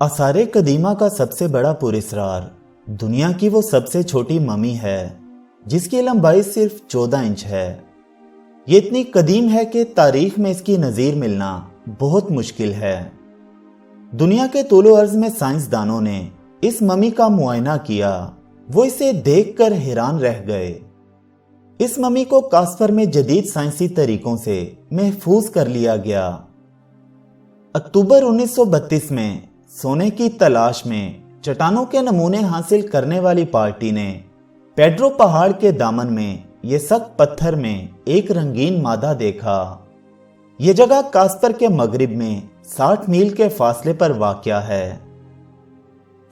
आसार कदीमा का सबसे बड़ा पुरस्कार दुनिया की वो सबसे छोटी ममी है जिसकी लंबाई सिर्फ 14 इंच है। ये इतनी कदीम है कि तारीख में इसकी नज़ीर मिलना बहुत मुश्किल है। दुनिया के तूलो अर्ज में साइंसदानों ने इस ममी का मुआयना किया। वो इसे देखकर हैरान रह गए। इस ममी को कास्पर में जदीद साइंसी तरीकों से महफूज कर लिया गया। अक्टूबर 1932 में सोने की तलाश में चट्टानों के नमूने हासिल करने वाली पार्टी ने पेड्रो पहाड़ के दामन में ये सख्त पत्थर में एक रंगीन मादा देखा। ये जगह कास्पर के मगरिब में 60 मील के फासले पर वाक़या है।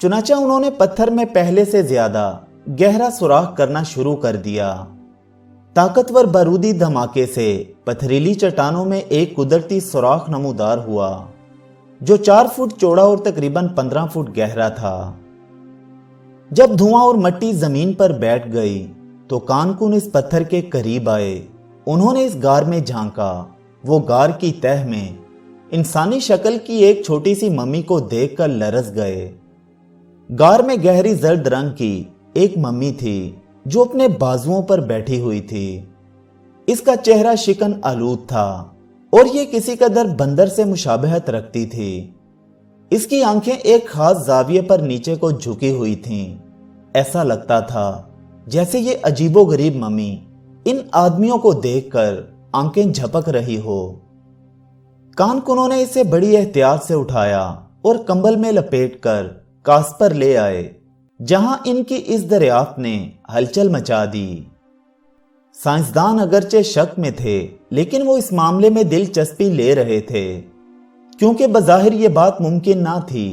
चुनाचा उन्होंने पत्थर में पहले से ज्यादा गहरा सुराख करना शुरू कर दिया। ताकतवर बारूदी धमाके से पथरीली चट्टानों में एक कुदरती सुराख नमूदार हुआ जो 4 फुट चौड़ा और तकरीबन 15 फुट गहरा था। जब धुआं और मट्टी जमीन पर बैठ गई तो कानकुन इस पत्थर के करीब आए। उन्होंने इस गार में झांका। वो गार की तह में इंसानी शक्ल की एक छोटी सी मम्मी को देखकर लरस गए। गार में गहरी जर्द रंग की एक मम्मी थी जो अपने बाजुओं पर बैठी हुई थी। इसका चेहरा शिकन आलूद था और ये किसी कदर बंदर से मुशाबहत रखती थी। इसकी आंखें एक खास जाविये पर नीचे को झुकी हुई थीं। ऐसा लगता था जैसे ये अजीबोगरीब मम्मी इन आदमियों को देखकर आंखें झपक रही हो। कानकुनों ने इसे बड़ी एहतियात से उठाया और कंबल में लपेटकर कास्पर ले आए, जहां इनकी इस दरियाफ्त ने हलचल मचा दी। साइंसदान अगरचे शक में थे, लेकिन वो इस मामले में दिलचस्पी ले रहे थे, क्योंकि बज़ाहिर ये बात मुमकिन ना थी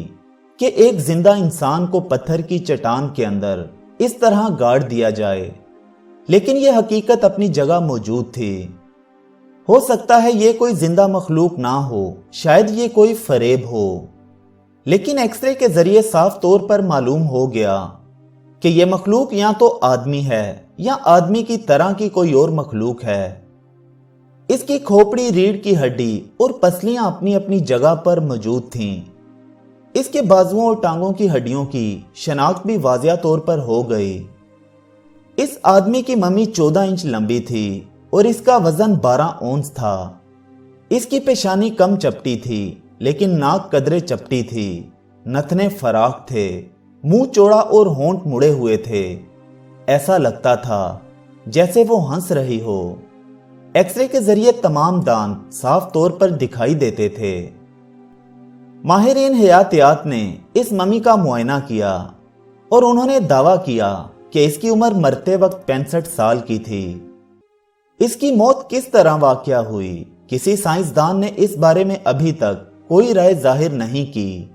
कि एक जिंदा इंसान को पत्थर की चट्टान के अंदर इस तरह गाड़ दिया जाए। लेकिन यह हकीकत अपनी जगह मौजूद थी। हो सकता है ये कोई जिंदा मखलूक ना हो, शायद ये कोई फरेब हो। लेकिन एक्सरे के जरिए साफ तौर पर मालूम हो गया कि यह मखलूक या तो आदमी है या आदमी की तरह की कोई और मखलूक है। इसकी खोपड़ी, रीढ़ की हड्डी और पसलियां अपनी अपनी जगह पर मौजूद थीं। इसके बाजुओं और टांगों की हड्डियों की शनाख्त भी वाज़िया तौर पर हो गई। इस आदमी की मम्मी 14 इंच लंबी थी और इसका वजन 12 औंस था। इसकी पेशानी कम चपटी थी, लेकिन नाक कदरे चपटी थी। नथने फराख थे, मुंह चौड़ा और होंठ मुड़े हुए थे। ऐसा लगता था जैसे वो हंस रही हो। एक्सरे के जरिए तमाम दांत साफ तौर पर दिखाई देते थे। माहिरीन हयातियात ने इस मम्मी का मुआयना किया और उन्होंने दावा किया कि इसकी उम्र मरते वक्त 65 साल की थी। इसकी मौत किस तरह वाक़या हुई, किसी साइंसदान ने इस बारे में अभी तक कोई राय जाहिर नहीं की।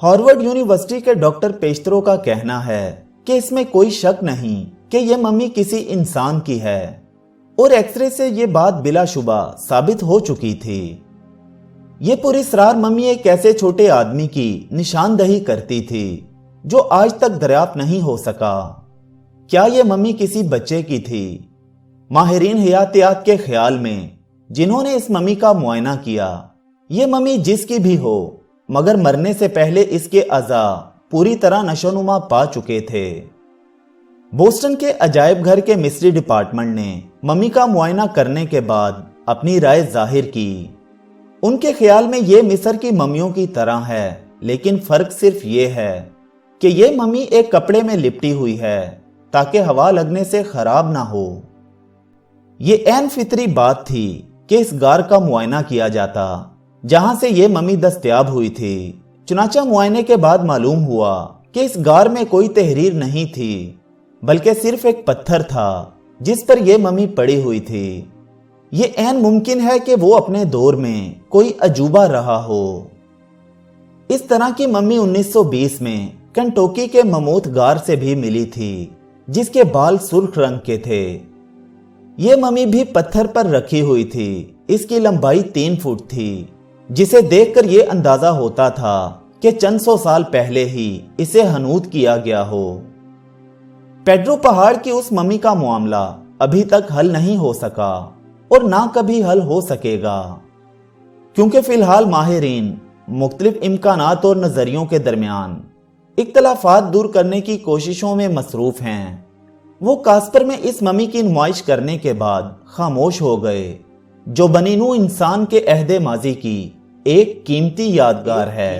हार्वर्ड यूनिवर्सिटी के डॉक्टर पेस्त्रो का कहना है कि इसमें कोई शक नहीं कि यह मम्मी किसी इंसान की है, और एक्सरे से यह बात बिलाशुबा साबित हो चुकी थी। यह पुरस्कार मम्मी एक ऐसे छोटे आदमी की निशानदही करती थी जो आज तक दरियाफ्त नहीं हो सका। क्या यह मम्मी किसी बच्चे की थी? माहिरीन हयातियात के ख्याल में, जिन्होंने इस मम्मी का मुआयना किया, यह मम्मी जिसकी भी हो, मगर मरने से पहले इसके अज़ा पूरी तरह नशोनुमा पा चुके थे। बोस्टन के अजायब घर के मिस्ट्री डिपार्टमेंट ने मम्मी का मुआयना करने के बाद अपनी राय जाहिर की। उनके ख्याल में यह मिस्र की मम्मियों की तरह है, लेकिन फर्क सिर्फ ये है कि यह मम्मी एक कपड़े में लिपटी हुई है ताकि हवा लगने से खराब ना हो। ये ऐन फितरी बात थी कि इस गार का मुआयना किया जाता जहां से यह मम्मी दस्तयाब हुई थी। चुनाचा मुआयने के बाद मालूम हुआ कि इस गार में कोई तहरीर नहीं थी, बल्कि सिर्फ एक पत्थर था जिस पर यह मम्मी पड़ी हुई थी। यह ऐन मुमकिन है कि वो अपने दौर में कोई अजूबा रहा हो। इस तरह की मम्मी 1920 में कंटोकी के ममोथ गार से भी मिली थी, जिसके बाल सुर्ख रंग के थे। यह मम्मी भी पत्थर पर रखी हुई थी। इसकी लंबाई 3 फुट थी, जिसे देखकर यह अंदाजा होता था कि चंद सौ साल पहले ही इसे हनूद किया गया हो। पेड्रो पहाड़ की उस मम्मी का मामला अभी तक हल नहीं हो सका और ना कभी हल हो सकेगा, क्योंकि फिलहाल माहिरीन मुख्तलिफ इम्कानात और नज़रियों के दरमियान इख्तलाफात दूर करने की कोशिशों में मसरूफ हैं। वो कास्पर में इस ममी की नुमाइश करने के बाद खामोश हो गए, जो बनी नूह इंसान के अहदे माजी की एक कीमती यादगार है।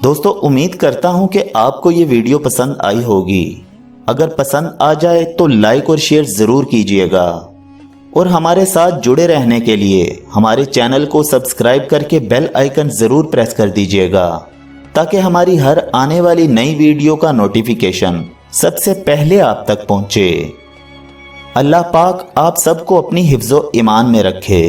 दोस्तों, उम्मीद करता हूं कि आपको ये वीडियो पसंद आई होगी। अगर पसंद आ जाए तो लाइक और शेयर जरूर कीजिएगा और हमारे साथ जुड़े रहने के लिए हमारे चैनल को सब्सक्राइब करके बेल आइकन जरूर प्रेस कर दीजिएगा, ताकि हमारी हर आने वाली नई वीडियो का नोटिफिकेशन सबसे पहले आप तक पहुंचे। अल्लाह पाक आप सबको अपनी हिफ्ज़ो ईमान में रखे।